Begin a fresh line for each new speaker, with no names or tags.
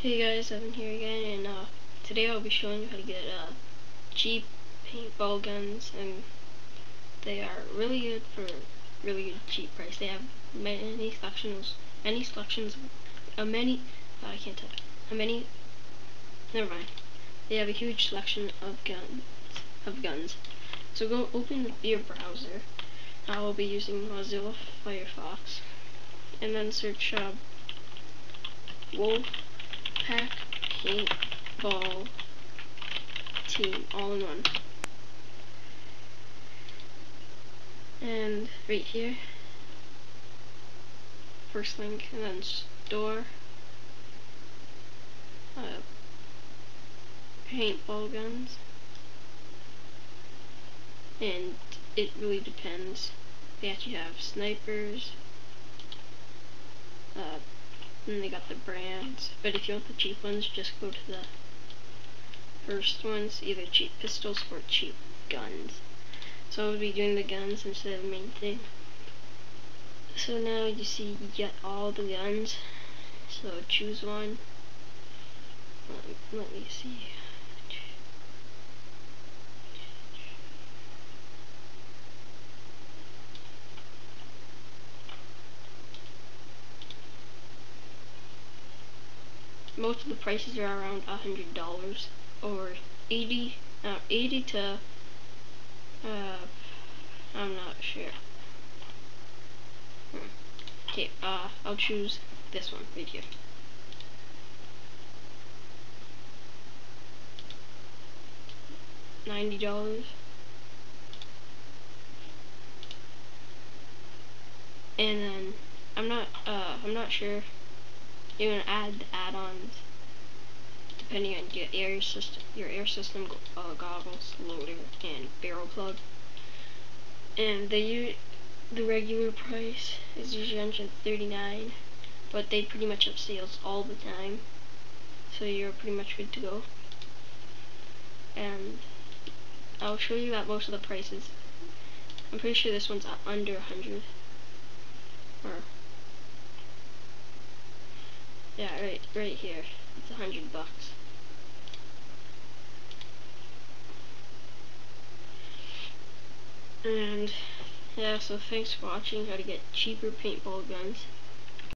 Hey guys, Evan here again, and today I'll be showing you how to get cheap paintball guns, and they are really good for really good cheap price. They have many selections, I can't tell, never mind. They have a huge selection of guns. So go open your browser. I will be using Mozilla Firefox, and then search Wolf Pack Paintball Team, all in one. And right here, first link, and then store paintball guns. And it really depends. They actually have snipers, and they got the brands, but if you want the cheap ones, just go to the first ones, either cheap pistols or cheap guns. So I'll be doing the guns instead of the main thing. So now you see you get all the guns, so choose one. Let me see. Most of the prices are around $100 or 80 to I'm not sure. Okay, I'll choose this one right here. $90. And then I'm not sure. You're gonna add the add-ons depending on your air system, goggles, loader, and barrel plug. And the regular price is usually $139, but they pretty much have sales all the time, so you're pretty much good to go. And I'll show you that most of the prices. I'm pretty sure this one's under 100, or yeah, right here. It's $100. And yeah, so thanks for watching how to get cheaper paintball guns.